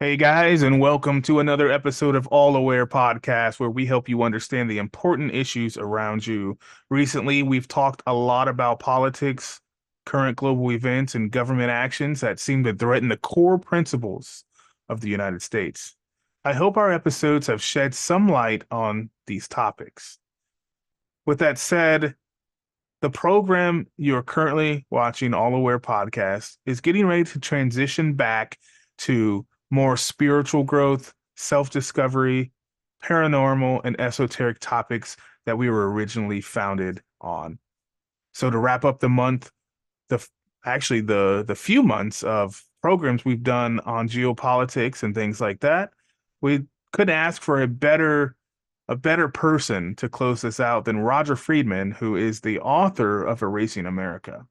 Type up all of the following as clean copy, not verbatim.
Hey guys, and welcome to another episode of All Aware Podcast, where we help you understand the important issues around you. Recently, we've talked a lot about politics, current global events, and government actions that seem to threaten the core principles of the United States. I hope our episodes have shed some light on these topics. With that said, the program you're currently watching, All Aware Podcast, is getting ready to transition back to more spiritual growth, self-discovery, paranormal, and esoteric topics that we were originally founded on. So to wrap up the month, the the few months of programs we've done on geopolitics and things like that, we couldn't ask for a better person to close this out than RodgerFriedman, who is the author of Erasing America.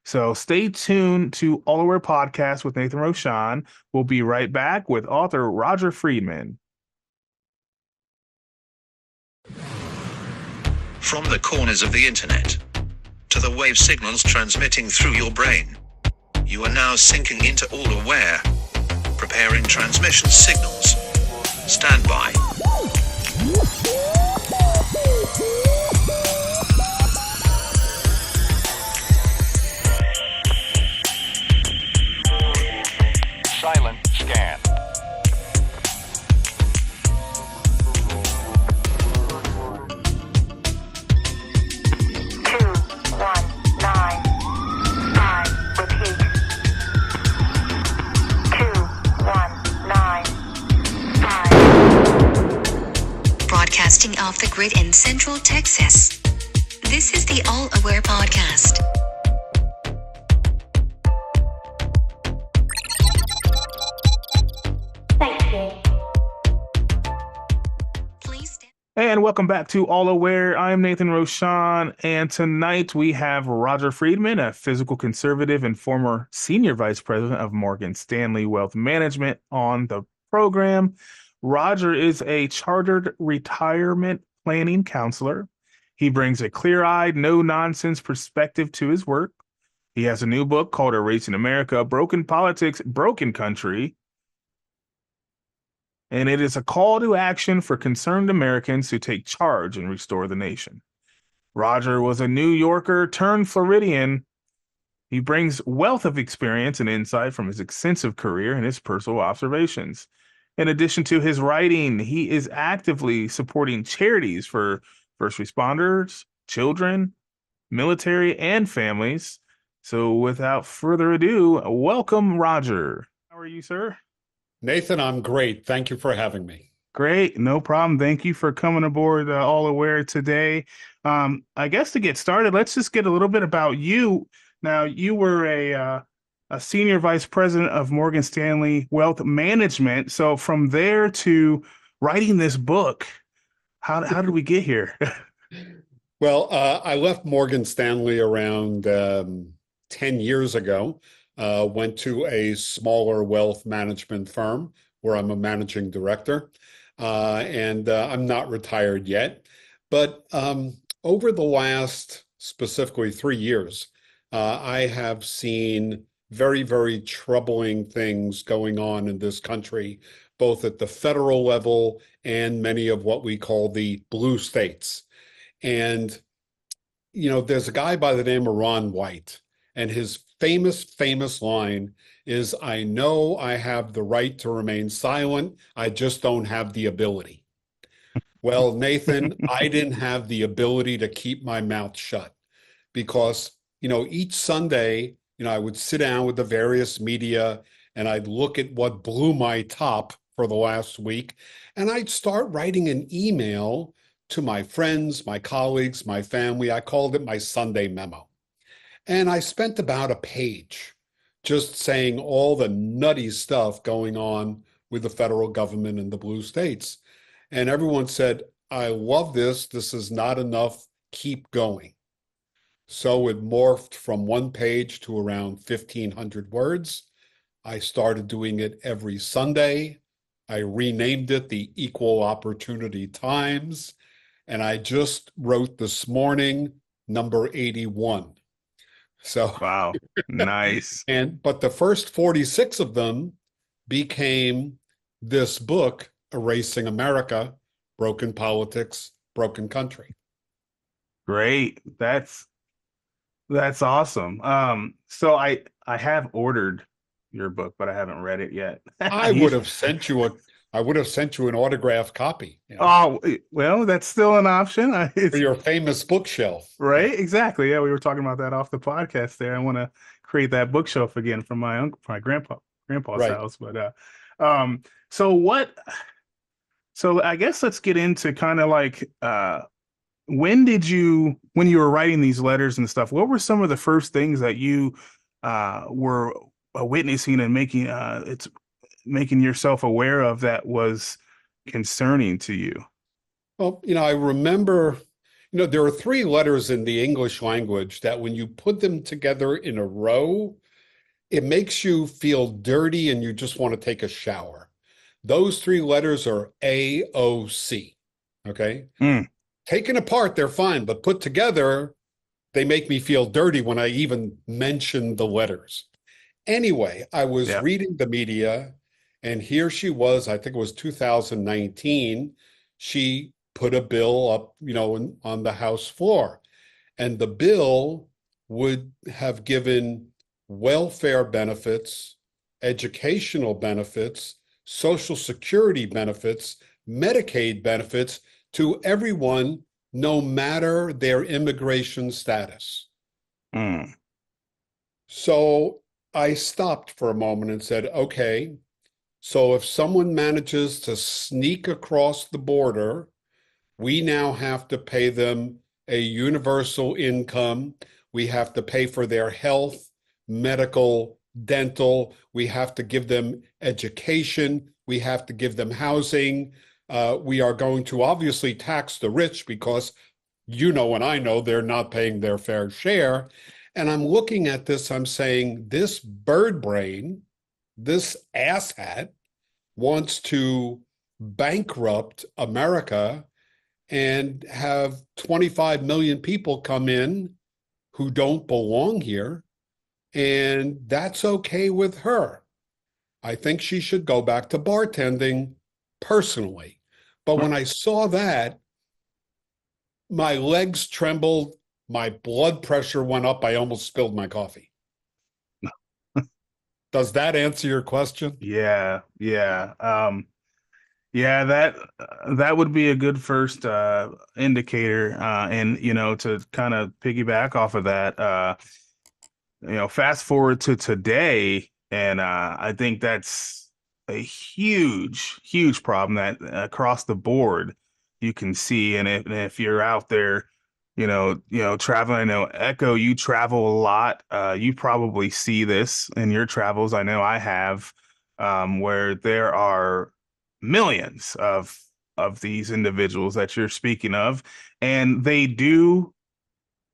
So stay tuned to All Aware Podcast with nathanroshawn. We'll be right back with author RodgerFriedman. From the corners of the internet to the wave signals transmitting through your brain, you are now sinking into All Aware. Preparing transmission signals. Stand by. Silent scan. Broadcasting off the grid in Central Texas. This is the All Aware Podcast. Thank you. And welcome back to All Aware. I'm Nathan Roshawn, and tonight we have RodgerFriedman, a physical conservative and former senior vice president of Morgan Stanley Wealth Management, on the program. Rodger is a chartered retirement planning counselor. He brings a clear-eyed, no-nonsense perspective to his work. He has a new book called Erasing America, Broken Politics, Broken Country. And it is a call to action for concerned Americans to take charge and restore the nation. Rodger was a New Yorker turned Floridian. He brings wealth of experience and insight from his extensive career and his personal observations. In addition to his writing, he is actively supporting charities for first responders, children, military, and families. So without further ado, welcome, Rodger. How are you, sir? Nathan, I'm great. Thank you for having me. Great. No problem. Thank you for coming aboard All Aware today. I guess to get started, let's just get a little bit about you. Now, you were a senior vice president of Morgan Stanley Wealth Management. So from there to writing this book, how did we get here? Well, I left Morgan Stanley around 10 years ago. Went to a smaller wealth management firm where I'm a managing director, and I'm not retired yet. But over the last specifically 3 years, I have seen very, very troubling things going on in this country, both at the federal level and many of what we call the blue states. And, there's a guy by the name of Ron White, and his famous line is, "I know I have the right to remain silent. I just don't have the ability." Well, Nathan, I didn't have the ability to keep my mouth shut because, each Sunday, I would sit down with the various media and I'd look at what blew my top for the last week. And I'd start writing an email to my friends, my colleagues, my family. I called it my Sunday memo. And I spent about a page just saying all the nutty stuff going on with the federal government and the blue states. And everyone said, "I love this. This is not enough. Keep going." So it morphed from one page to around 1,500 words. I started doing it every Sunday. I renamed it the Equal Opportunity Times. And I just wrote this morning, number 81. So Wow. Nice. but the first 46 of them became this book, Erasing America, Broken Politics, Broken Country. Great. That's awesome. So I have ordered your book, but I haven't read it yet. I would have sent you a I would have sent you an autographed copy, Oh, well, that's still an option. for It's your famous bookshelf. right, exactly. Yeah, we were talking about that off the podcast there. I want to create that bookshelf again from my uncle, my grandpa's Right. house. But um, so what? So I guess let's get into kind of like when you were writing these letters and stuff, what were some of the first things that you were witnessing and making yourself aware of that was concerning to you? Well, I remember, there are three letters in the English language that when you put them together in a row, it makes you feel dirty and you just want to take a shower. Those three letters are AOC. Okay. Mm, Taken apart, they're fine, but put together, they make me feel dirty when I even mention the letters. Anyway, I was yeah. reading the media, and here she was, I think it was 2019. She put a bill up, on the House floor, and the bill would have given welfare benefits, educational benefits, Social Security benefits, Medicaid benefits to everyone, no matter their immigration status. Mm, So I stopped for a moment and said, okay, so if someone manages to sneak across the border, we now have to pay them a universal income. We have to pay for their health, medical, dental. We have to give them education. We have to give them housing. We are going to obviously tax the rich because and I know they're not paying their fair share. And I'm looking at this, I'm saying, this bird brain, this asshat wants to bankrupt America and have 25 million people come in who don't belong here. And that's okay with her. I think she should go back to bartending personally. But when I saw that, my legs trembled, my blood pressure went up, I almost spilled my coffee. Does that answer your question? yeah, yeah. Yeah, that would be a good first indicator. And to kind of piggyback off of that, fast forward to today, and I think that's a huge, huge problem that across the board you can see. And if you're out there, traveling, I know Echo, you travel a lot. You probably see this in your travels. I know I have, where there are millions of these individuals that you're speaking of, and they do,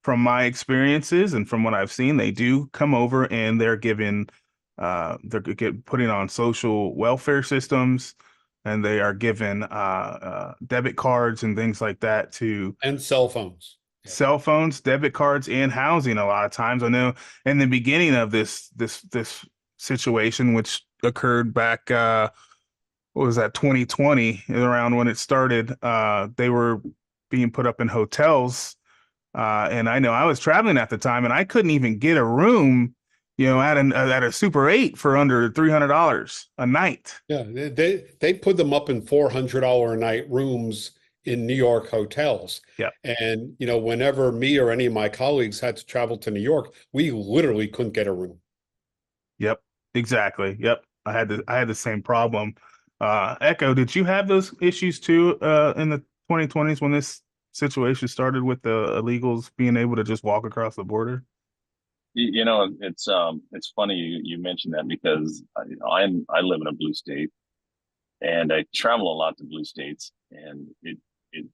from my experiences and from what I've seen, they do come over and they're putting on social welfare systems, and they are given debit cards and things like that to And cell phones. Yeah. cell phones, debit cards, and housing. A lot of times, I know in the beginning of this situation, which occurred back, what was that, 2020, around when it started, they were being put up in hotels. And I know I was traveling at the time, and I couldn't even get a room, at a Super 8 for under $300 a night. Yeah, they put them up in $400 a night rooms in New York hotels. Yeah. And, whenever me or any of my colleagues had to travel to New York, we literally couldn't get a room. Yep, exactly. Yep. I had the same problem. Echo, did you have those issues too, in the 2020s when this situation started with the illegals being able to just walk across the border? It's funny you mentioned that because I live in a blue state and I travel a lot to blue states, and it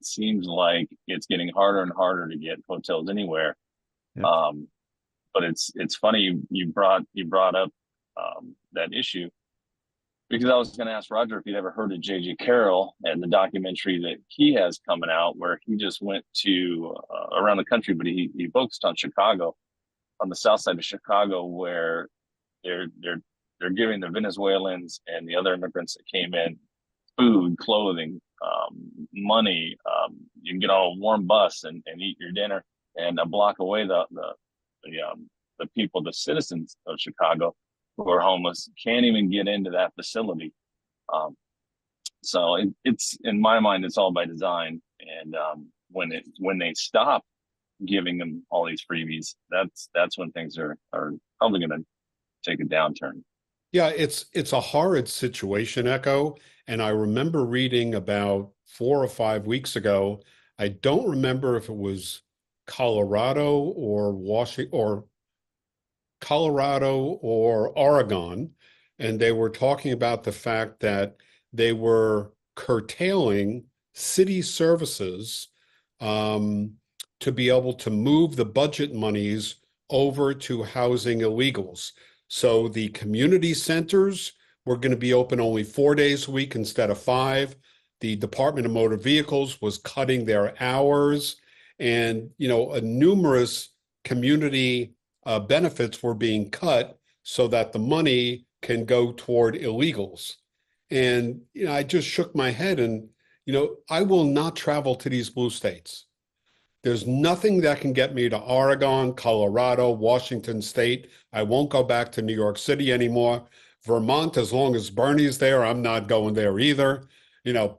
seems like it's getting harder and harder to get hotels anywhere. Yep. But it's funny you brought up that issue, because I was going to ask Rodger if he'd ever heard of J.J. Carroll and the documentary that he has coming out, where he just went to around the country, but he focused on Chicago, on the south side of Chicago, where they're giving the Venezuelans and the other immigrants that came in food, clothing, money. You can get on a warm bus and eat your dinner. And a block away, the people, the citizens of Chicago who are homeless can't even get into that facility. Um, so it's in my mind, it's all by design. And when they stop giving them all these freebies, that's when things are probably going to take a downturn. Yeah, it's a horrid situation, Echo. And I remember reading about 4 or 5 weeks ago. I don't remember if it was Colorado or Washington or Colorado or Oregon, and they were talking about the fact that they were curtailing city services um, to be able to move the budget monies over to housing illegals. So the community centers were going to be open only 4 days a week instead of 5. The Department of Motor Vehicles was cutting their hours, and numerous community benefits were being cut so that the money can go toward illegals. And I just shook my head, and I will not travel to these blue states. There's nothing that can get me to Oregon, Colorado, Washington State. I won't go back to New York City anymore. Vermont, as long as Bernie's there, I'm not going there either.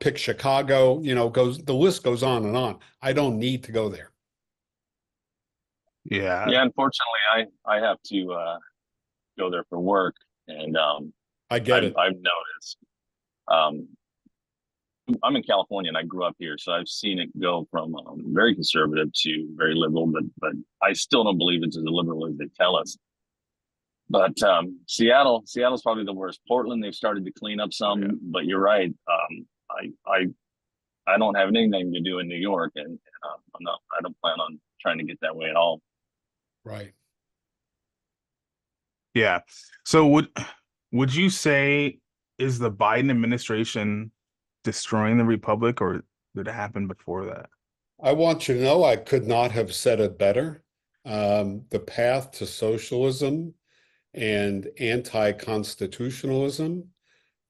Pick Chicago, the list goes on and on. I don't need to go there. Yeah. Yeah, unfortunately, I have to go there for work, and I get it. I've noticed. Um, I'm in California, and I grew up here, so I've seen it go from very conservative to very liberal. But I still don't believe it's as liberal as they tell us. But Seattle's probably the worst. Portland, they've started to clean up some, Yeah. but you're right. I don't have anything to do in New York, and I don't plan on trying to get that way at all. Right. Yeah. So would you say, is the Biden administration destroying the republic, or did it happen before that? I want you to know I could not have said it better. The path to socialism and anti-constitutionalism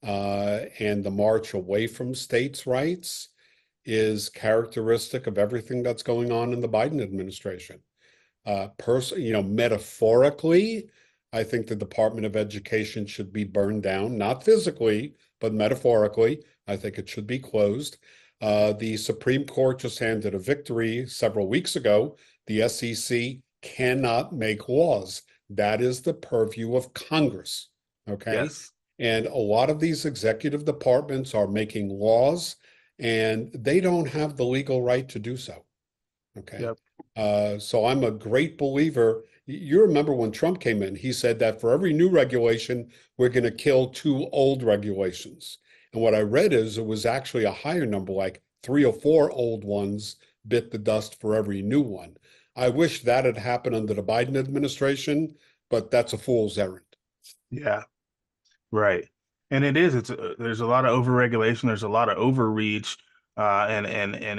and the march away from states' rights is characteristic of everything that's going on in the Biden administration. Metaphorically, I think the Department of Education should be burned down, not physically, but metaphorically. I think it should be closed. The Supreme Court just handed a victory several weeks ago. The SEC cannot make laws. That is the purview of Congress. Okay. Yes. And a lot of these executive departments are making laws, and they don't have the legal right to do so. Okay. Yep. So I'm a great believer. You remember when Trump came in, he said that for every new regulation, we're going to kill 2 old regulations. And what I read is it was actually a higher number, like 3 or 4 old ones bit the dust for every new one. I wish that had happened under the Biden administration, but that's a fool's errand. Yeah. Right. And there's a lot of overregulation, there's a lot of overreach, and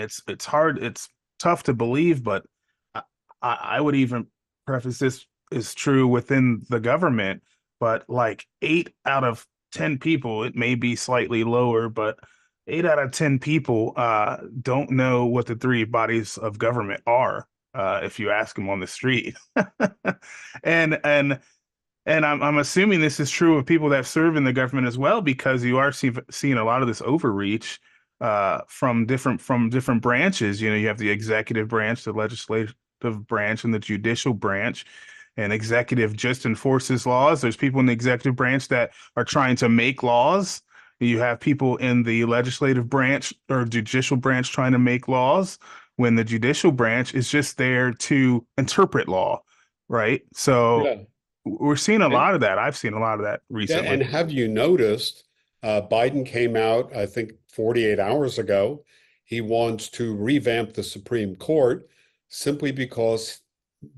it's hard, it's tough to believe, but I would even preface this is true within the government, but like 8 out of 10 people, it may be slightly lower, but 8 out of 10 people don't know what the 3 bodies of government are if you ask them on the street. And I'm assuming this is true of people that serve in the government as well, because you are seeing a lot of this overreach from different branches. You have the executive branch, the legislative branch, and the judicial branch. And executive just enforces laws. There's people in the executive branch that are trying to make laws. You have people in the legislative branch or judicial branch trying to make laws, when the judicial branch is just there to interpret law, right? So Yeah. we're seeing a lot of that. I've seen a lot of that recently. And have you noticed, Biden came out, I think 48 hours ago, he wants to revamp the Supreme Court simply because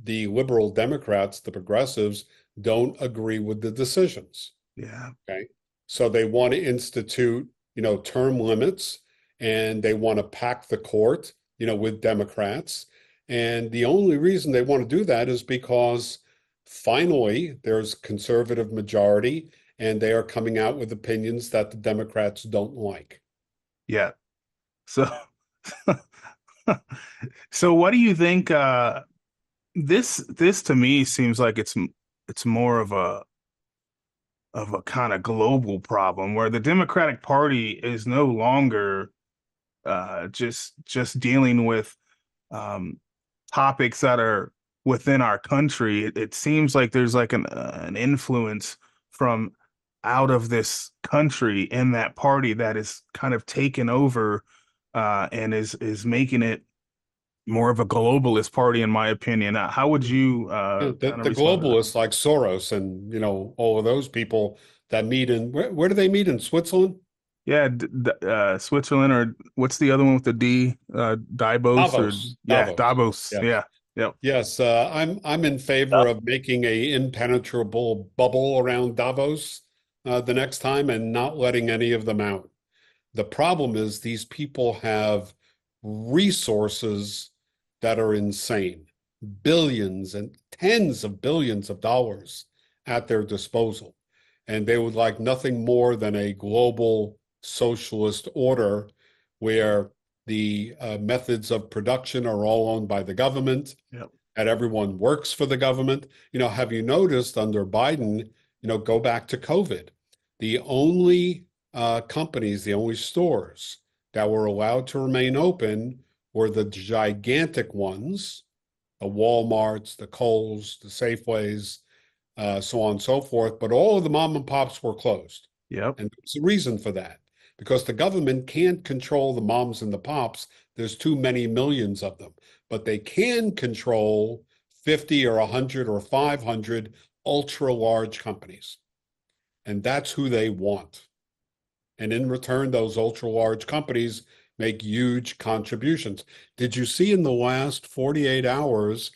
the liberal Democrats, the progressives, don't agree with the decisions. Yeah. Okay. So they want to institute, term limits, and they want to pack the court, with Democrats. And the only reason they want to do that is because finally there's conservative majority, and they are coming out with opinions that the Democrats don't like. Yeah. So, so what do you think? This to me seems like it's more of a kind of global problem where the Democratic Party is no longer just dealing with um, topics that are within our country. It seems like there's like an influence from out of this country in that party that is kind of taken over and is making it more of a globalist party, in my opinion. How would you kind of The respond to that? globalists like Soros and all of those people that meet in where do they meet in Switzerland? Yeah, Switzerland, or what's the other one with the D? Davos, or Davos. yeah, Davos. Davos. Yes. Yeah, yep, Yes, I'm in favor of making a impenetrable bubble around Davos the next time and not letting any of them out. The problem is these people have resources that are insane, billions and tens of billions of dollars at their disposal. And they would like nothing more than a global socialist order where the methods of production are all owned by the government yep, and everyone works for the government. Have you noticed under Biden, go back to COVID, the only companies, the only stores that were allowed to remain open were the gigantic ones, the Walmarts, the Kohl's, the Safeways, so on and so forth. But all of the mom and pops were closed. yep, And there's a reason for that, because the government can't control the moms and the pops. There's too many millions of them, but they can control 50 or 100 or 500 ultra large companies. And that's who they want. And in return, those ultra large companies make huge contributions. Did you see in the last 48 hours,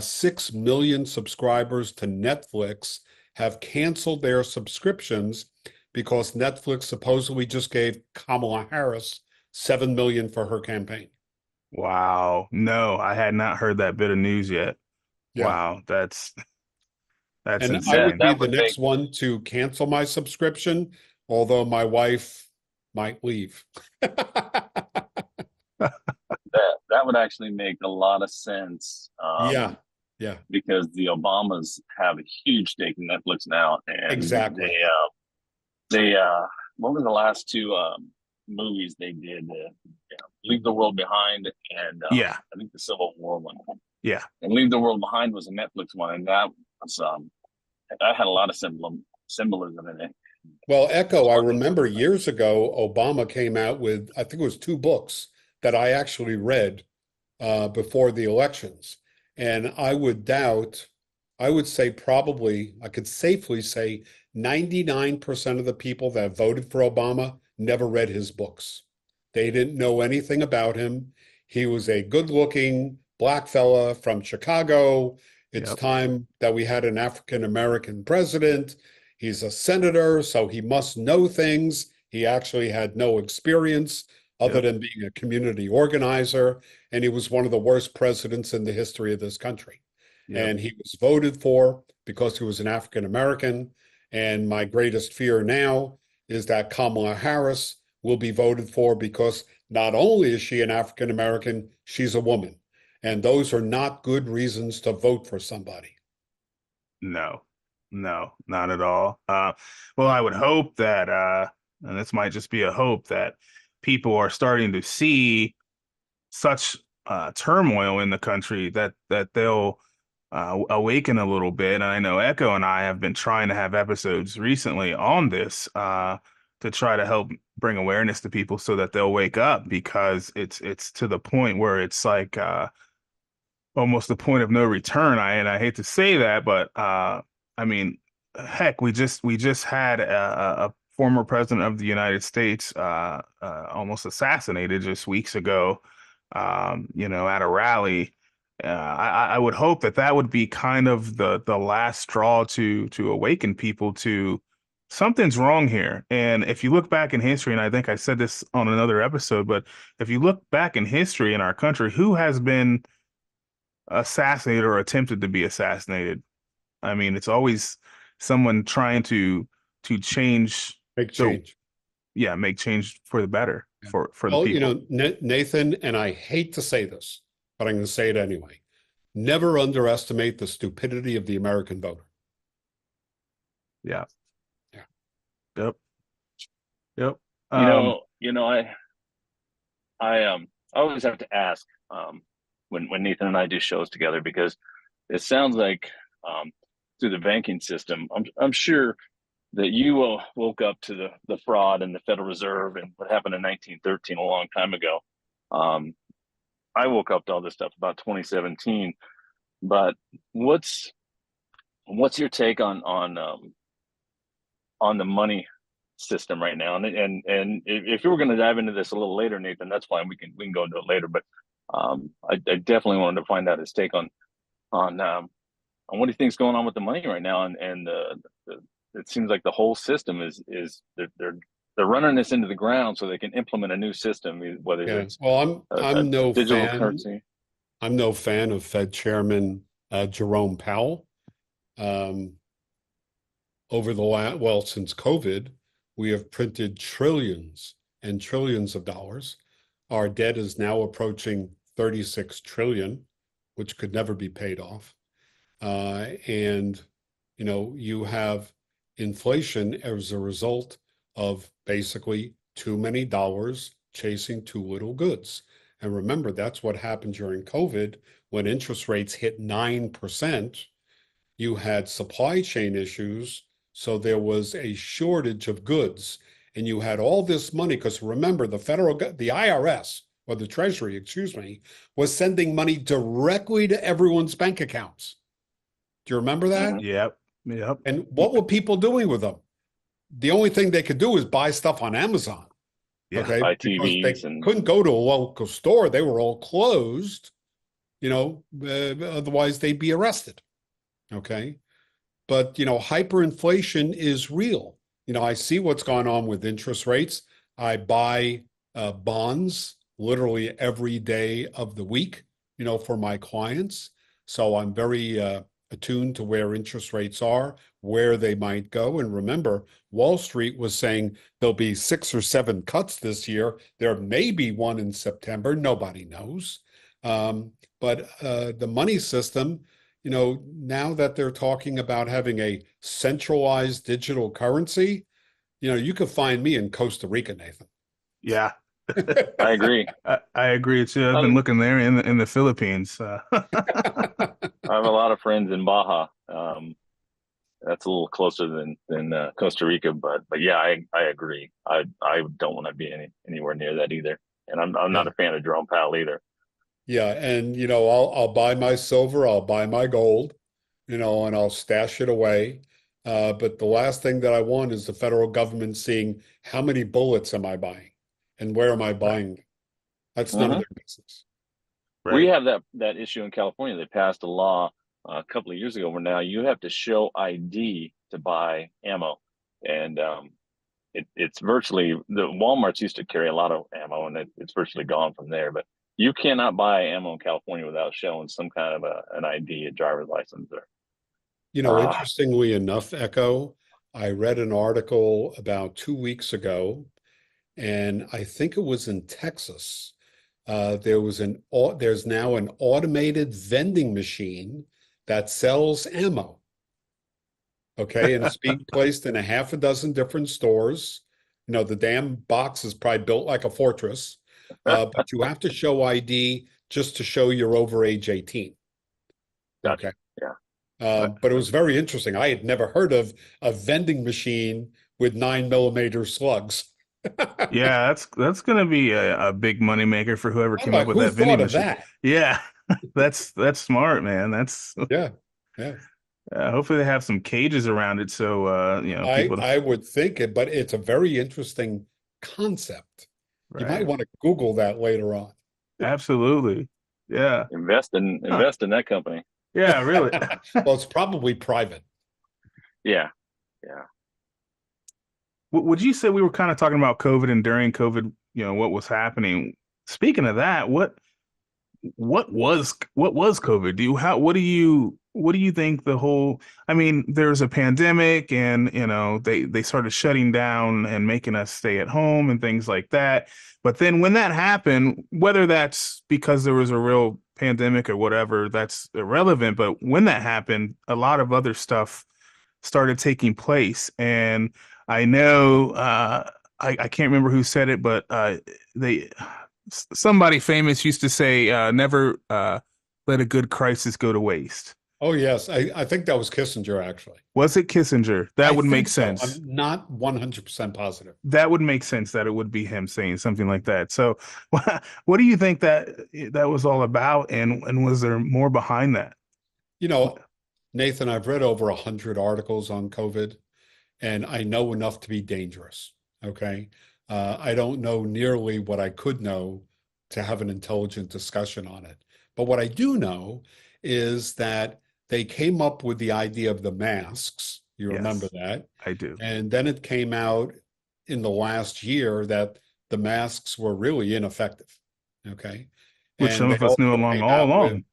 6 million subscribers to Netflix have canceled their subscriptions because Netflix supposedly just gave Kamala Harris 7 million for her campaign? wow. No, I had not heard that bit of news yet. Yeah. Wow, that's And I That would insane. be that the would make next one to cancel my subscription, although my wife might leave. that would actually make a lot of sense. Yeah. Yeah. Because the Obamas have a huge stake in Netflix now, and Exactly. they what were the last two movies they did? Leave the World Behind, and Yeah, I think the Civil War one. yeah, And Leave the World Behind was a Netflix one, and that was that had a lot of symbolism in it. Well, Echo, I remember years ago, Obama came out with, I think it was two books that I actually read before the elections. And I would say probably, I could safely say 99% of the people that voted for Obama never read his books. They didn't know anything about him. He was a good-looking black fella from Chicago. It's yep, time that we had an African American president. He's a senator, so he must know things. He actually had no experience other yep, than being a community organizer, and he was one of the worst presidents in the history of this country. yep. And he was voted for because he was an African American. And my greatest fear now is that Kamala Harris will be voted for because not only is she an African American, she's a woman. And those are not good reasons to vote for somebody. No, no, not at all. Well, I would hope that, and this might just be a hope, that people are starting to see such turmoil in the country that they'll awaken a little bit. And I know Echo and I have been trying to have episodes recently on this to try to help bring awareness to people so that they'll wake up, because it's to the point where it's like almost the point of no return. I hate to say that, but I mean, heck, we just had a former president of the United States almost assassinated just weeks ago, at a rally. I would hope that that would be kind of the last straw to awaken people to something's wrong here. And if you look back in history, and I think I said this on another episode, but if you look back in history in our country, who has been assassinated or attempted to be assassinated? I mean, it's always someone trying to change Make the change. yeah, make change for the better. for the Well, people. Nathan, and I hate to say this, but I'm going to say it anyway. Never underestimate the stupidity of the American voter. Yeah. Yeah. Yep. Yep. You Um, know, you know, I always have to ask when Nathan and I do shows together because it sounds like through the banking system, I'm sure that you woke up to the fraud in the Federal Reserve and what happened in 1913 a long time ago. Um, I woke up to all this stuff about 2017. But what's your take on the money system right now? And if you were going to dive into this a little later, Nathan, that's fine. We can go into it later. But I definitely wanted to find out his take on what he thinks going on with the money right now, and it seems like the whole system is they're running this into the ground so they can implement a new system, whether Yeah. it's Well, a digital currency. I'm no fan of Fed Chairman Jerome Powell. Um, since COVID, we have printed trillions and trillions of dollars. Our debt is now approaching 36 trillion, which could never be paid off. And you have inflation as a result of basically too many dollars chasing too little goods. And remember, that's what happened during COVID when interest rates hit 9%. You had supply chain issues, so there was a shortage of goods, and you had all this money because remember, the IRS or the Treasury, excuse me, was sending money directly to everyone's bank accounts. Do you remember that? Mhm. yep. Yep. And what were people doing with them? The only thing they could do is buy stuff on Amazon. Yeah. Okay, Buy because they TVs and couldn't go to a local store; they were all closed. Otherwise they'd be arrested. Okay, but hyperinflation is real. I see what's gone on with interest rates. I buy bonds literally every day of the week, for my clients. So I'm very attuned to where interest rates are, where they might go. And remember, Wall Street was saying there'll be 6 or 7 cuts this year. There may be one in September. Nobody knows. But the money system, now that they're talking about having a centralized digital currency, you could find me in Costa Rica, Nathan. Yeah. I agree. I agree too. I've been Um, looking there in the Philippines. I have a lot of friends in Baja. That's a little closer than Costa Rica, but yeah, I agree. I don't want to be anywhere near that either, and I'm not Yeah. a fan of Jerome Powell either. Yeah, and I'll buy my silver, I'll buy my gold, and I'll stash it away. But the last thing that I want is the federal government seeing how many bullets am I buying and where am I buying them. That's none of Hmm. their business. We Right. have that issue in California. They passed a law a couple of years ago where now you have to show ID to buy ammo, and it's virtually the Walmart's used to carry a lot of ammo, and it's virtually gone from there. But you cannot buy ammo in California without showing some kind of an ID, a driver's license, or uh, Interestingly enough, Echo, I read an article about 2 weeks ago, and I think it was in Texas. There's now an automated vending machine that sells ammo. Okay, and it's being placed in a half a dozen different stores. The damn box is probably built like a fortress, but you have to show ID just to show you're over age 18. gotcha. Okay. Yeah. But it was very interesting. I had never heard of a vending machine with 9mm slugs. Yeah, that's gonna be a big money maker for whoever I'm came up like, with who that vending thought of machine. that? Yeah, that's smart, man. That's Yeah, yeah. hopefully they have some cages around it so I people. I would think it, but it's a very interesting concept. You might Right. want to Google that later on. Absolutely. Yeah. Huh. Invest in that company. Yeah, really. Well, it's probably private. Yeah. Yeah. Would you say we were kind of talking about COVID and during COVID, what was happening? Speaking of that, what was COVID? What do you what do you think the whole, I mean, there's a pandemic and, they started shutting down and making us stay at home and things like that. But then when that happened, whether that's because there was a real pandemic or whatever, that's irrelevant. But when that happened, a lot of other stuff started taking place. And I know, I can't remember who said it, but they, somebody famous used to say, never let a good crisis go to waste. Oh, yes. I think that was Kissinger, actually. Was it Kissinger? That I would make think so. sense. I'm not 100% positive. That would make sense that it would be him saying something like that. So, what do you think that was all about, and was there more behind that? You know, Nathan, I've read over 100 articles on COVID, and I know enough to be dangerous. Okay. I don't know nearly what I could know to have an intelligent discussion on it. But what I do know is that they came up with the idea of the masks. You remember Yes, that? I do. And then it came out in the last year that the masks were really ineffective. Okay. Which And some they of us knew also along came all out along.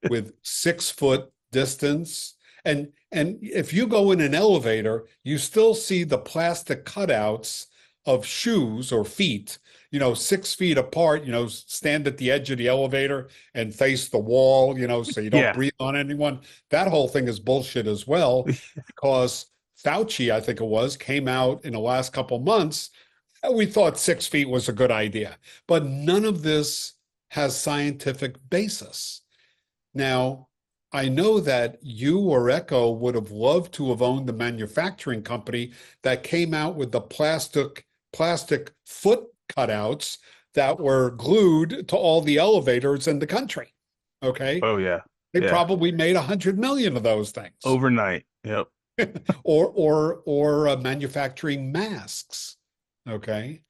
with 6 foot distance. And if you go in an elevator, you still see the plastic cutouts of shoes or feet, 6 feet apart, stand at the edge of the elevator and face the wall, so you don't Yeah, breathe on anyone. That whole thing is bullshit as well, because Fauci, I think it was, came out in the last couple months. We thought 6 feet was a good idea, but none of this has scientific basis. Now, I know that you or Echo would have loved to have owned the manufacturing company that came out with the plastic foot cutouts that were glued to all the elevators in the country. Okay. oh yeah, They yeah. probably made 100 million of those things. Overnight. Yep. Or manufacturing masks. Okay.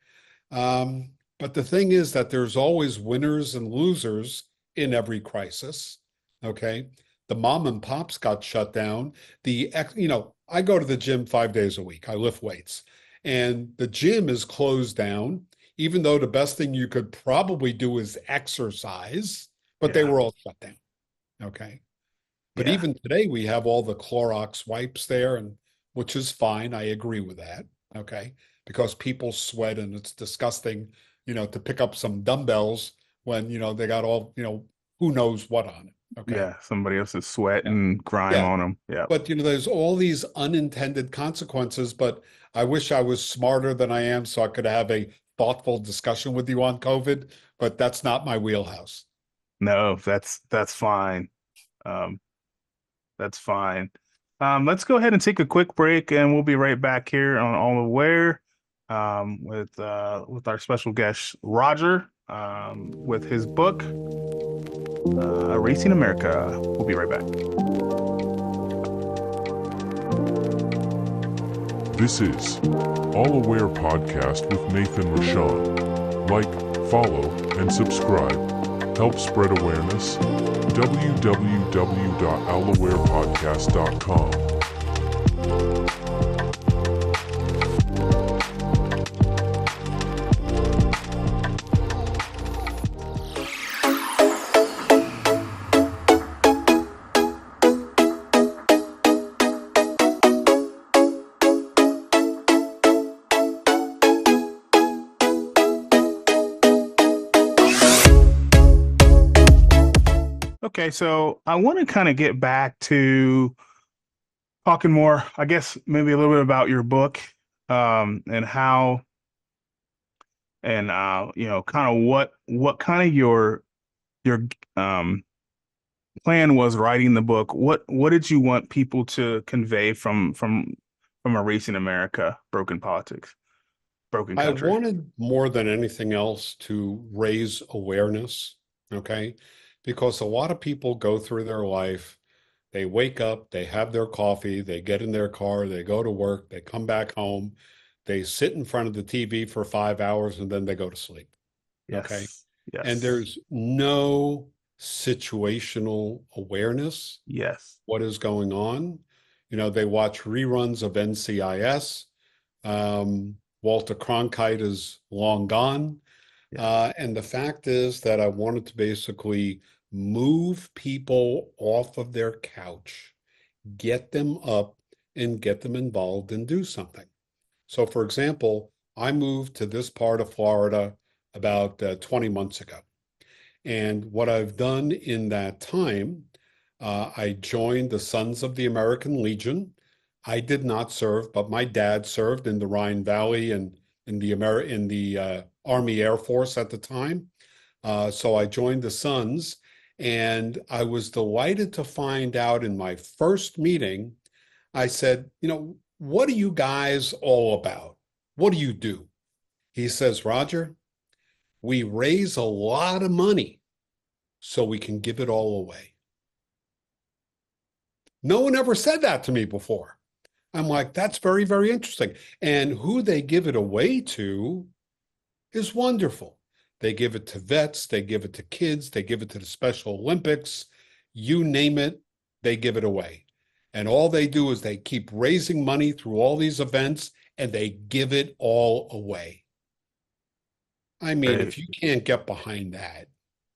But the thing is that there's always winners and losers in every crisis. Okay. The mom and pops got shut down. I go to the gym 5 days a week. I lift weights, and the gym is closed down, even though the best thing you could probably do is exercise, but they Yeah, were all shut down. Okay. But yeah, even today, we have all the Clorox wipes there, and which is fine. I agree with that. Okay. Because people sweat and it's disgusting, to pick up some dumbbells when, they got all, who knows what on it. Okay. yeah. Somebody else's sweat Yeah. and grime Yeah. on them. Yeah. But, there's all these unintended consequences, but I wish I was smarter than I am so I could have a thoughtful discussion with you on COVID, but that's not my wheelhouse. No, that's fine. Um, that's fine. Let's go ahead and take a quick break, and we'll be right back here on All Aware, with our special guest Rodger, with his book, Erasing America. We'll be right back. This is All Aware Podcast with Nathanroshawn. Like, follow, and subscribe. Help spread awareness. www.allawarepodcast.com. Okay, so I want to kind of get back to talking more, I guess, maybe a little bit about your book, and how, and kind of what kind of your plan was writing the book. What did you want people to convey from Erasing America, Broken Politics, Broken I Country? wanted more than anything else to raise awareness, okay? Because a lot of people go through their life, they wake up, they have their coffee, they get in their car, they go to work, they come back home, they sit in front of the TV for 5 hours, and then they go to sleep, okay? Yes, And yes, there's no situational awareness, yes, what is going on. They watch reruns of NCIS. Walter Cronkite is long gone. yes, And the fact is that I wanted to basically Move people off of their couch, get them up and get them involved and do something. So, for example, I moved to this part of Florida about 20 months ago. And what I've done in that time, I joined the Sons of the American Legion. I did not serve, but my dad served in the Rhine Valley and in the Army Air Force at the time. So I joined the Sons, and I was delighted to find out in my first meeting, I said, what are you guys all about? What do you do? He says, Rodger, we raise a lot of money so we can give it all away. No one ever said that to me before. I'm like, that's very, very interesting. And who they give it away to is wonderful. They give it to vets, they give it to kids, they give it to the Special Olympics, you name it, they give it away. And all they do is they keep raising money through all these events and they give it all away. I mean, Right. if you can't get behind that,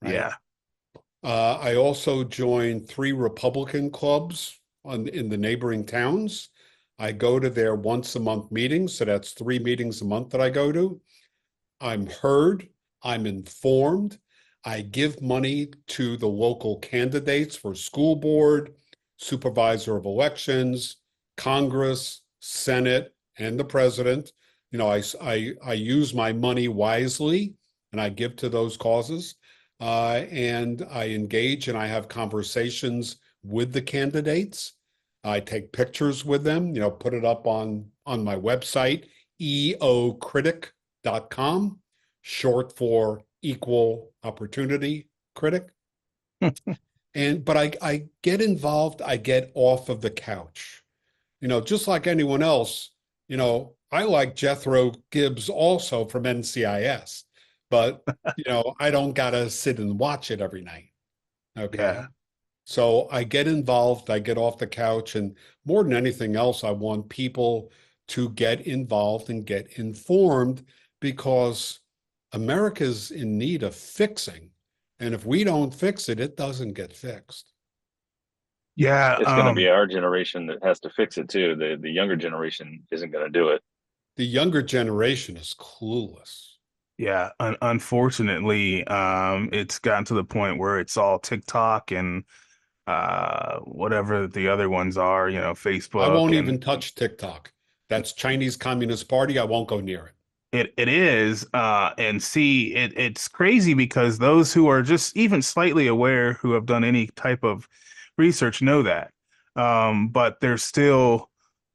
right? Yeah. I also joined 3 Republican clubs in the neighboring towns. I go to their once a month meetings, so that's 3 meetings a month that I go to. I'm heard, I'm informed. I give money to the local candidates for school board, supervisor of elections, Congress, Senate, and the president. I use my money wisely and I give to those causes. And I engage and I have conversations with the candidates. I take pictures with them, put it up on my website, eocritic.com, short for equal opportunity critic. But I get involved, I get off of the couch. Just like anyone else, I like Jethro Gibbs also from NCIS, but I don't gotta sit and watch it every night. Okay. Yeah. So I get involved, I get off the couch, and more than anything else, I want people to get involved and get informed because America's in need of fixing. And if we don't fix it, it doesn't get fixed. Yeah. It's going to be our generation that has to fix it too. The younger generation isn't going to do it. The younger generation is clueless. Yeah. Unfortunately, it's gotten to the point where it's all TikTok and whatever the other ones are, I Facebook won't and even touch TikTok. That's Chinese Communist Party. I won't go near it. it is and see it's crazy because those who are just even slightly aware who have done any type of research know that. But there's still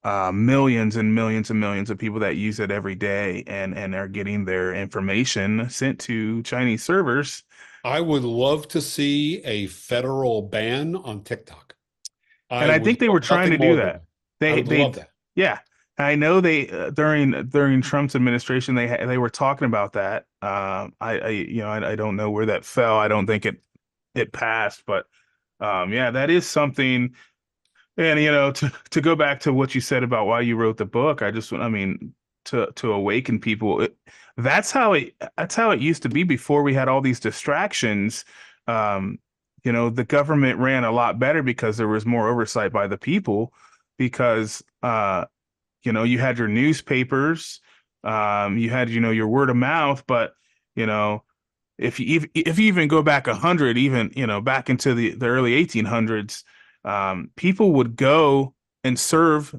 millions and millions and millions of people that use it every day and are getting their information sent to Chinese servers. I would love to see a federal ban on TikTok. And I I would think they were love trying nothing to do more than that. that. I would love that. Yeah. I know they during Trump's administration they were talking about that. I don't know where that fell. I don't think it passed, but yeah, that is something. And to go back to what you said about why you wrote the book, I mean to awaken people. That's how it used to be before we had all these distractions. Um, the government ran a lot better because there was more oversight by the people because you had your newspapers, you had your word of mouth, but you know if you even go back 100, even back into the early 1800s, people would go and serve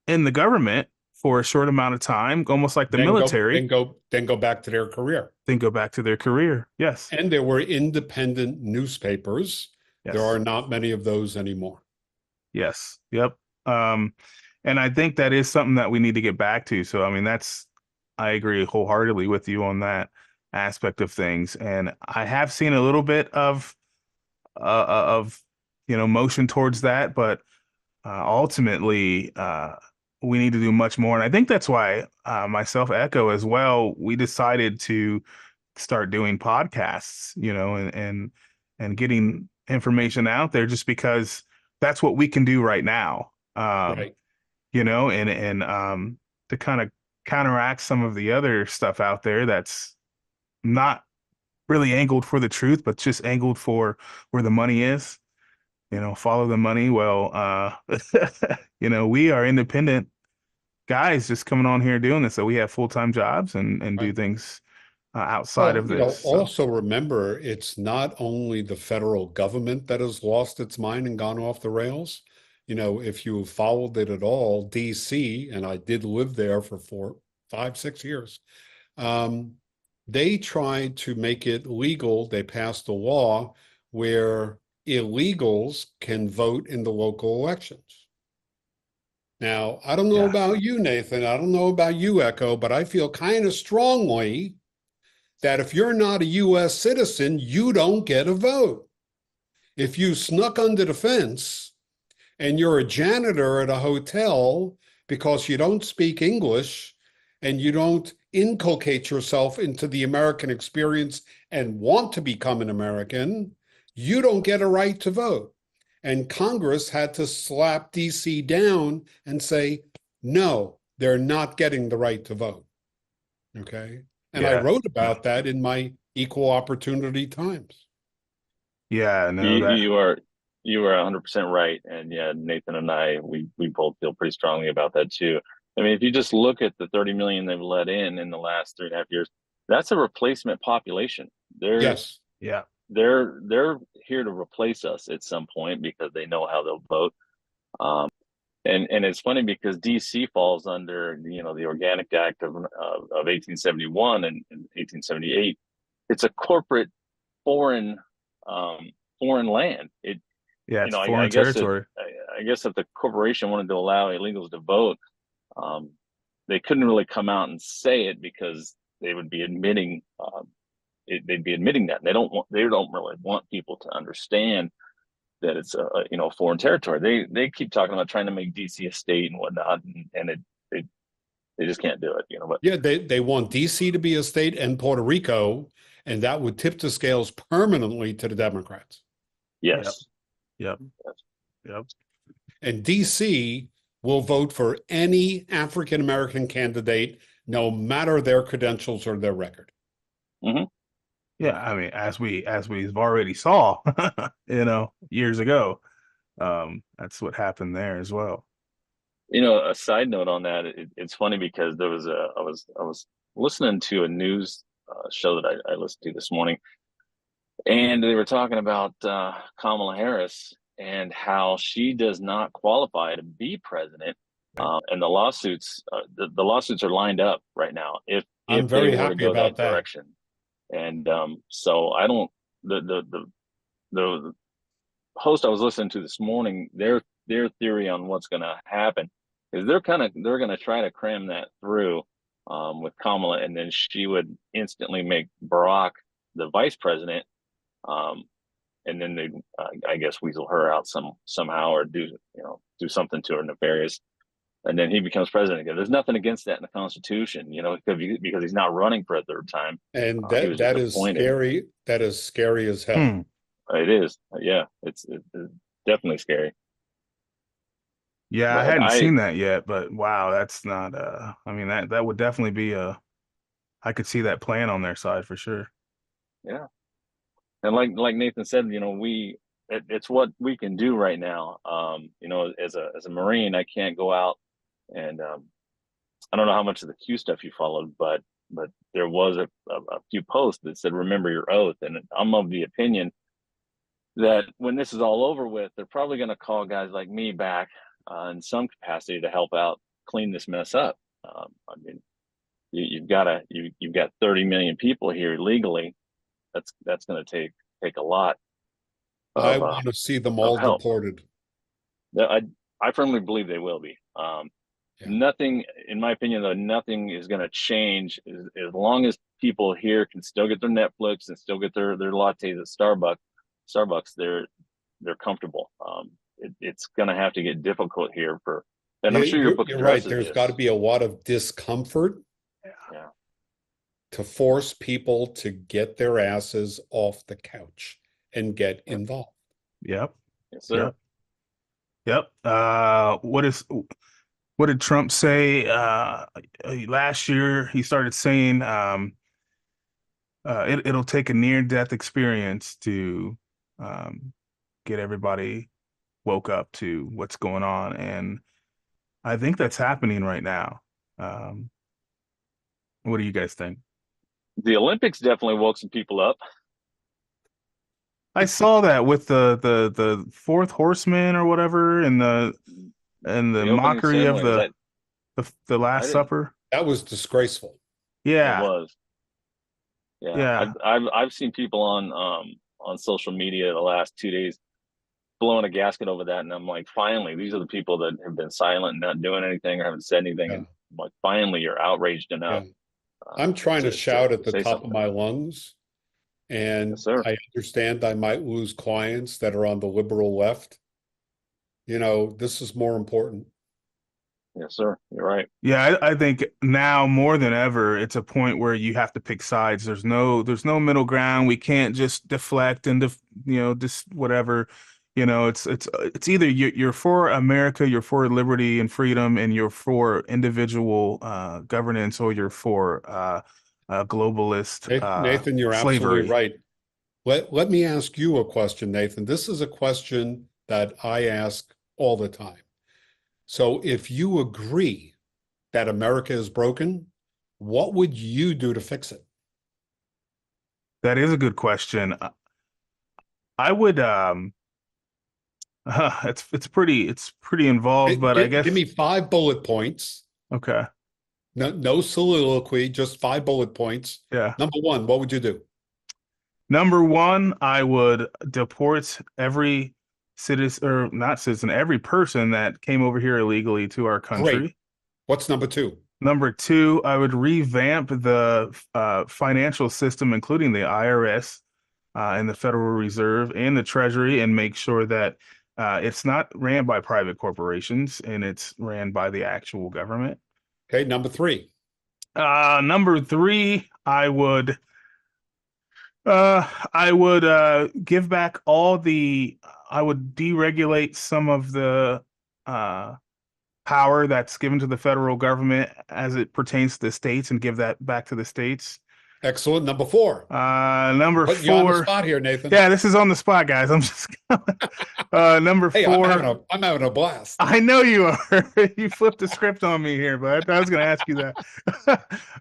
in the government for a short amount of time, almost like the Then military, go back to their career. then go back to their career. Yes, And there were independent newspapers. There yes, are not many of those anymore. yes, yep. And I think that is something that we need to get back to. So, I mean, I agree wholeheartedly with you on that aspect of things. And I have seen a little bit of motion towards that, but ultimately, we need to do much more. And I think that's why myself, Echo, as well, we decided to start doing podcasts, and getting information out there, just because that's what we can do right now. Right. And to kind of counteract some of the other stuff out there that's not really angled for the truth, but just angled for where the money is. Follow the money. Well, we are independent guys just coming on here doing this. So we have full-time jobs and do Right. things outside Well, of this. So also remember, it's not only the federal government that has lost its mind and gone off the rails. If you followed it at all, DC, and I did live there for 4, 5, 6 years, um, they tried to make it legal. They passed a law where illegals can vote in the local elections. Now, I don't know yeah, about you, Nathan. I don't know about you, Echo, but I feel kind of strongly that if you're not a U.S. citizen, you don't get a vote. If you snuck under the fence and you're a janitor at a hotel because you don't speak English and you don't inculcate yourself into the American experience and want to become an American, you don't get a right to vote. And Congress had to slap DC down and say, no, they're not getting the right to vote. Okay. And I yeah, wrote about that in my Equal Opportunity Times. yeah. No, You, that. you are 100% right. And yeah, Nathan and we both feel pretty strongly about that too. I mean, if you just look at the 30 million they've let in the last 3.5 years, that's a replacement population. Yes. Yeah, They're here to replace us at some point because they know how they'll vote. And it's funny because DC falls under the Organic Act of 1871 and 1878. It's a corporate foreign foreign land. yeah. It's I foreign guess territory. I guess if the corporation wanted to allow illegals to vote, um, they couldn't really come out and say it because they would be admitting they'd be admitting that they don't really want people to understand that it's a foreign territory. They keep talking about trying to make DC a state and whatnot, and they just can't do it. But Yeah, they want DC to be a state and Puerto Rico, and that would tip the scales permanently to the Democrats. Yep, yes, yep, yep. And DC will vote for any African American candidate, no matter their credentials or their record. hmm Yeah, I mean, as we've already saw, years ago, that's what happened there as well. a side note on that, it's funny because I was listening to a news show that I listened to this morning, and they were talking about Kamala Harris and how she does not qualify to be president. And the lawsuits are lined up right now I'm if they very were to happy go about that that. direction. And so I don't the host I was listening to this morning, their theory on what's going to happen is they're going to try to cram that through with Kamala, and then she would instantly make Barack the vice president, um, and then they I guess weasel her out somehow or do something to her nefarious, and then he becomes president again. There's nothing against that in the Constitution, because he's not running for a third time. And He that was just that is appointed. scary. That is scary as hell. Hmm. It is, yeah, it's definitely scary. Yeah, I But hadn't seen that yet, but wow, that's not I mean that would definitely be I could see that plan on their side for sure. yeah, and like Nathan said, it's what we can do right now. As a Marine, I can't go out and I don't know how much of the Q stuff you followed, but there was a few posts that said remember your oath, and I'm of the opinion that when this is all over with, they're probably going to call guys like me back in some capacity to help out clean this mess up. I mean, you've got 30 million people here legally. That's going to take a lot I of want to see them of all help. deported. I firmly believe they will be. Yeah. Nothing, in my opinion, though, nothing is going to change as long as people here can still get their Netflix and still get their lattes at Starbucks, they're comfortable. It's going to have to get difficult here and I'm sure your book You're right. addresses There's got to this. be a lot of discomfort Yeah, to force people to get their asses off the couch and get involved. Yep. yes, sir. Yep. Yep. What did Trump say last year? He started saying it'll take a near-death experience to um, get everybody woke up to what's going on, and I think that's happening right now. Um, what do you guys think? The Olympics definitely woke some people up. I saw that with the fourth horseman or whatever, and the The opening mockery of ceremony was that the I Last didn't. Supper. That was disgraceful. It Yeah, was. Yeah, yeah. I've seen people on social media the last 2 days blowing a gasket over that, and I'm like, finally, these are the people that have been silent and not doing anything or haven't said anything, Yeah, and I'm like, finally, you're outraged yeah. enough I'm trying to shout at to the say top of something. my lungs, and Yes, sir. I understand I might lose clients that are on the liberal left. This is more important. Yes, sir. You're right. Yeah, I think now more than ever, it's a point where you have to pick sides. There's no middle ground. We can't just deflect and just whatever. It's either you're for America, you're for liberty and freedom, and you're for individual governance, or you're for globalist Nathan, you're absolutely slavery. right. Let me ask you a question, Nathan. This is a question that I ask all the time. So if you agree that America is broken, what would you do to fix it? That is a good question. I would it's pretty involved, but I Give guess me 5 bullet points. okay. No soliloquy, just 5 bullet points. Yeah. Number one, what would you do? Number one, I would deport every citizen, or not citizen, every person that came over here illegally to our Great. country. What's number two? Number two, I would revamp the financial system, including the IRS and the Federal Reserve and the Treasury, and make sure that it's not ran by private corporations and it's ran by the actual government. Okay, number three. Number three, I would give back I would deregulate some of the uh, power that's given to the federal government as it pertains to the states and give that back to the states. Excellent. Number four. Number Putting you on the four. spot here, Nathan. Yeah, this is on the spot, guys. I'm just number Hey, four. I'm having a blast. I know you are. You flipped the script on me here, but I was going to ask you that.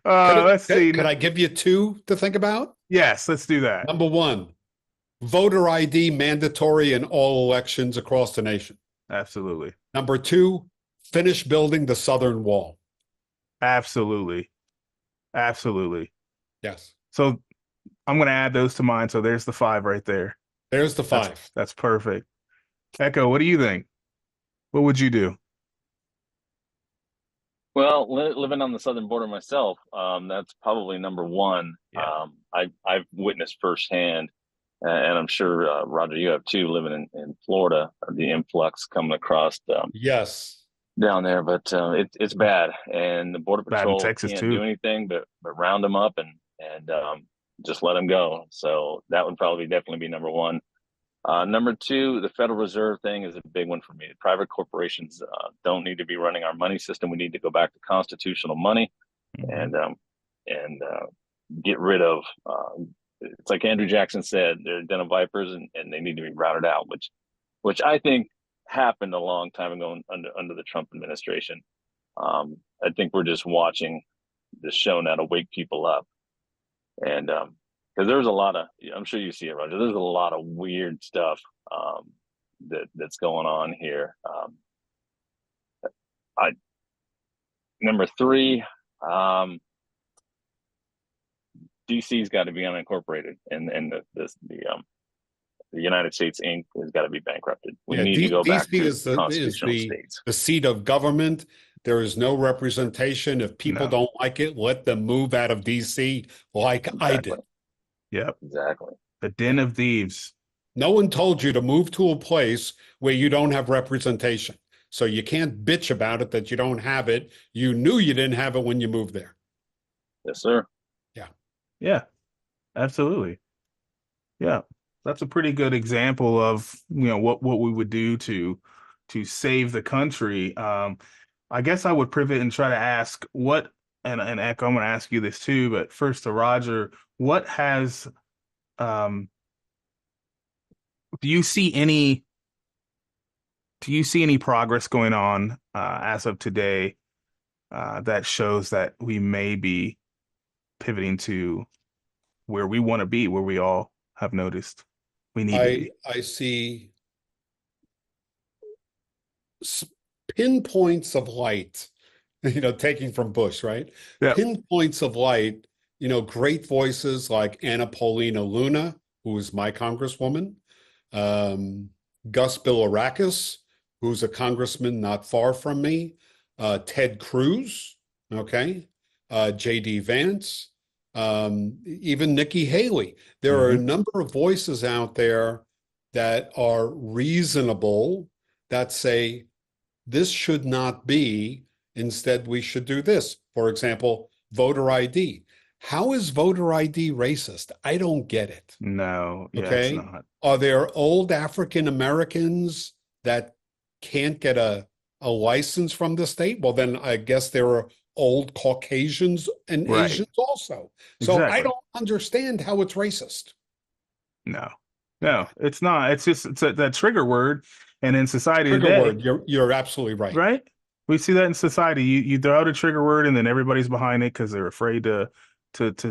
Let's see. Could I give you two to think about? Yes, let's do that. Number one, voter ID mandatory in all elections across the nation. Absolutely. Number two, finish building the southern wall. Absolutely. Absolutely. Yes. So I'm going to add those to mine. So there's the five right there. There's the five. That's perfect. Echo, what do you think? What would you do? Well, living on the southern border myself, that's probably number one. Yeah. I've witnessed firsthand, and I'm sure Rodger, you have too, living in Florida, the influx coming across Yes. down there. But it's bad, and the border Bad in patrol Texas can't too. do anything but round them up and just let them go. So that would probably definitely be number one. Number two, the Federal Reserve thing is a big one for me. Private corporations don't need to be running our money system. We need to go back to constitutional money Mhm. and get rid of. It's like Andrew Jackson said, they're a den of vipers, and they need to be routed out. Which I think happened a long time ago under the Trump administration. I think we're just watching the show now to wake people up, and because there's a lot of, I'm sure you see it, Rodger. There's a lot of weird stuff that's going on here. I Number three, DC's got to be unincorporated, and the United States Inc. has got to be bankrupted. We need to go back DC to constitutional is states. the seat of government. There is no representation. If people No. don't like it, let them move out of DC like I Exactly. did. Yep. Exactly. The den of thieves. No one told you to move to a place where you don't have representation. So you can't bitch about it that you don't have it. You knew you didn't have it when you moved there. Yes, sir. Yeah, absolutely. Yeah. That's a pretty good example of, what we would do to save the country. I guess I would pivot and try to ask what and Echo, I'm going to ask you this too, but first to Rodger, what has do you see any progress going on as of today that shows that we may be pivoting to where we want to be, where we all have noticed we need to be? I see pinpoints of light, taking from Bush, right? Yeah. Pinpoints of light, great voices like Anna Paulina Luna, who is my congresswoman, Gus Bilirakis, who's a congressman not far from me, Ted Cruz, okay, J.D. Vance, even Nikki Haley. There are a number of voices out there that are reasonable, that say this should not be, instead we should do this. For example, voter ID. How is voter ID racist? I don't get it. No, yeah, okay, it's not. Are there old African Americans that can't get a license from the state? Well, then I guess there are old Caucasians and Right. Asians also. So I Exactly. don't understand how it's racist. No, it's not. It's just that trigger word, and in society Trigger today, word. You're absolutely right. right? We see that in society. You throw out a trigger word, and then everybody's behind it because they're afraid to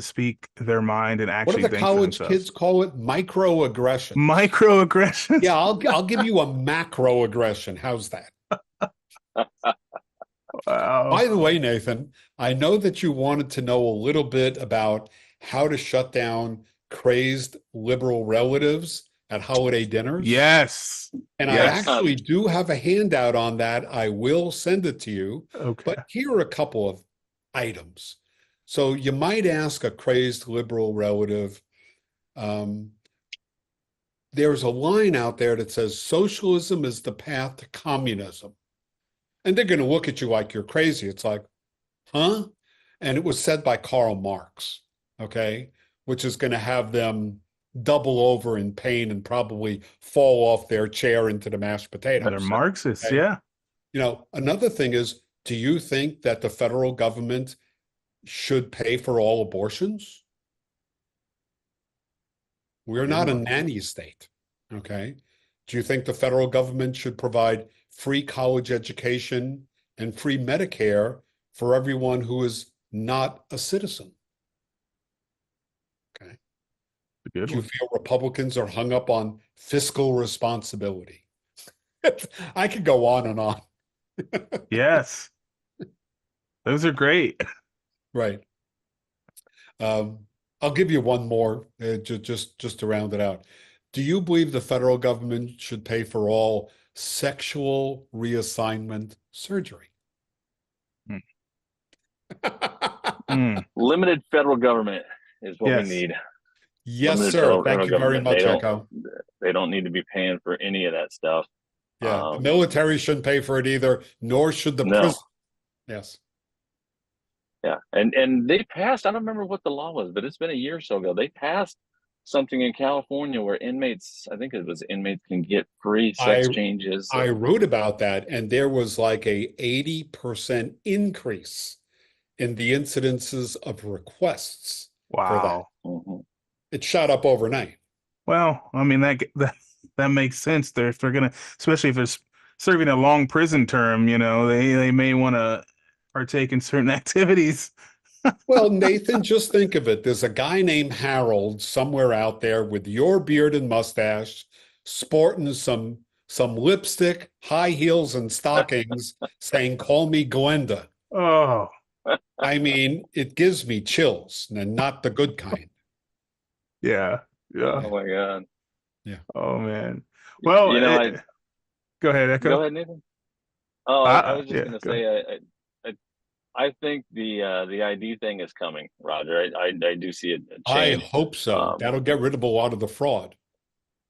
speak their mind and What actually do the think for college themselves. kids call it? Microaggression. Microaggressions. Yeah, I'll give you a macroaggression. How's that? Wow. By the way, Nathan, I know that you wanted to know a little bit about how to shut down crazed liberal relatives at holiday dinners. Yes. And Yes. I actually do have a handout on that. I will send it to you. Okay. But here are a couple of items. So you might ask a crazed liberal relative, there's a line out there that says socialism is the path to communism. And they're going to look at you like you're crazy. It's like, huh? And it was said by Karl Marx, okay, which is going to have them double over in pain and probably fall off their chair into the mashed potatoes. They're Marxists, okay? yeah. Another thing is, do you think that the federal government should pay for all abortions? We're not a nanny state, okay? Do you think the federal government should provide free college education and free Medicare for everyone who is not a citizen? Okay. Good Do you one. feel Republicans are hung up on fiscal responsibility? I could go on and on. Yes. Those are great. Right. I'll give you one more, just to round it out. Do you believe the federal government should pay for all sexual reassignment surgery? Limited federal government is what Yes. we need. Yes, Limited sir. Thank you federal very much, Echo. They don't need to be paying for any of that stuff. Yeah, the military shouldn't pay for it either, nor should the prison. Yes. Yeah, and they passed, I don't remember what the law was, but it's been a year or so ago. They passed something in California where inmates, I think it was inmates can get free sex changes. I wrote about that, and there was like a 80% increase in the incidences of requests for that. Wow. Mhm. It shot up overnight. Well, I mean that makes sense. If they're gonna, especially if they're serving a long prison term, they may want to partake in certain activities. Well, Nathan, just think of it. There's a guy named Harold somewhere out there with your beard and mustache, sporting some lipstick, high heels, and stockings, saying, "Call me Glenda." Oh, I mean, it gives me chills, and not the good kind. yeah. Oh Yeah. my God. Yeah. Oh man. Well, go ahead, Echo. Go ahead, Nathan. Oh, I was just yeah, going to go say, I think the ID thing is coming, Rodger. I do see a I change. hope so. That'll get rid of a lot of the fraud.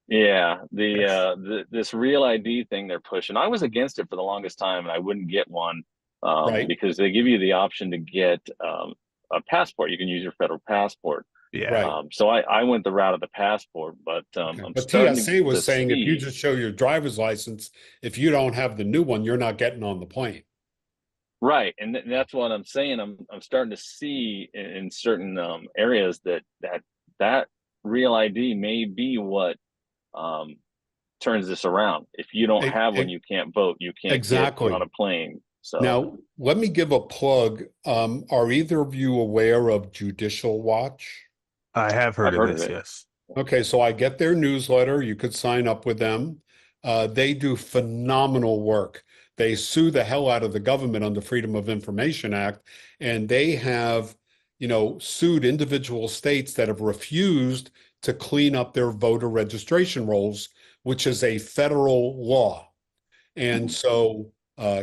Yeah, Yes. this real ID thing they're pushing. I was against it for the longest time, and I wouldn't get one Right. because they give you the option to get a passport. You can use your federal passport. Yeah. Right. So I went the route of the passport, but I'm But starting TSA was to saying if you see- just show your driver's license, if you don't have the new one, you're not getting on the plane. Right, and that's what I'm saying. I'm starting to see in certain areas that real ID may be what um, turns this around. If you don't have one, you can't vote. You can't get on Exactly. a plane. So Now, let me give a plug. Are either of you aware of Judicial Watch? I have heard I've of heard of this, it. yes. Okay, so I get their newsletter. You could sign up with them. They do phenomenal work. They sue the hell out of the government on the Freedom of Information Act, and they have, sued individual states that have refused to clean up their voter registration rolls, which is a federal law. And so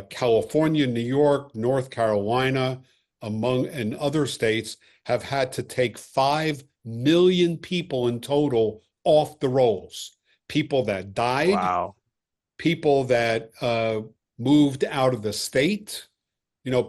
California, New York, North Carolina, and other states have had to take 5 million people in total off the rolls. People that died, Wow. people that moved out of the state,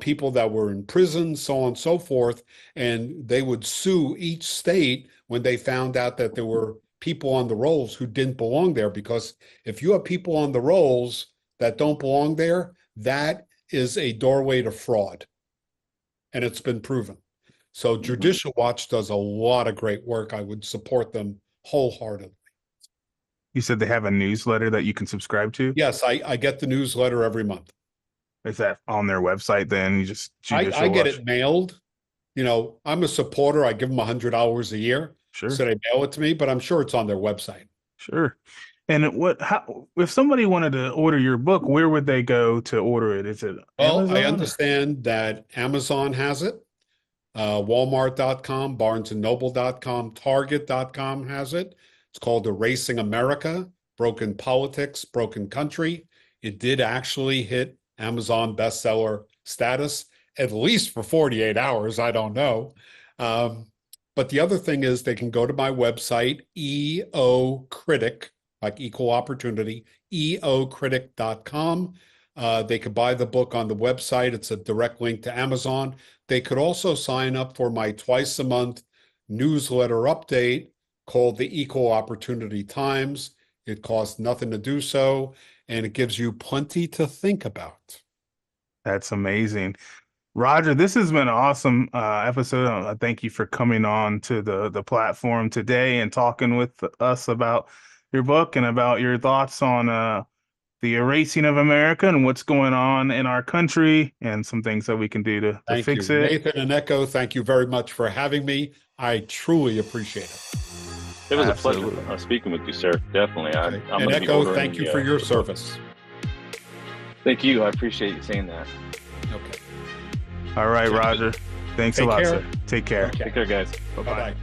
people that were in prison, so on and so forth. And they would sue each state when they found out that there were people on the rolls who didn't belong there. Because if you have people on the rolls that don't belong there, that is a doorway to fraud. And it's been proven. So Judicial Watch does a lot of great work. I would support them wholeheartedly. You said they have a newsletter that you can subscribe to? Yes, I get the newsletter every month. Is that on their website then? You just Judicial I get Watch? it mailed. I'm a supporter. I give them $100 a year. Sure. So they mail it to me, but I'm sure it's on their website. Sure. And if somebody wanted to order your book, where would they go to order it? Is it Well, Amazon? I understand that Amazon has it, Walmart.com, BarnesandNoble.com, Target.com has it. It's called Erasing America, Broken Politics, Broken Country. It did actually hit Amazon bestseller status, at least for 48 hours. I don't know. But the other thing is they can go to my website, Critic, like equal opportunity, eocritic.com. They could buy the book on the website. It's a direct link to Amazon. They could also sign up for my twice a month newsletter update called the Equal Opportunity Times. It costs nothing to do so, and it gives you plenty to think about. That's amazing. Rodger, this has been an awesome episode. Thank you for coming on to the platform today and talking with us about your book and about your thoughts on the erasing of America and what's going on in our country and some things that we can do to Thank fix you. it. Nathan and Echo, thank you very much for having me. I truly appreciate it. it was Absolutely. a pleasure speaking with you, sir. Definitely. I'm And gonna be Echo, ordering thank you for your service. Thank you. I appreciate you saying that. Okay. All right, Rodger. Thanks a Take lot, care. sir. Take care. Okay. Take care, guys. Bye-bye. Bye-bye.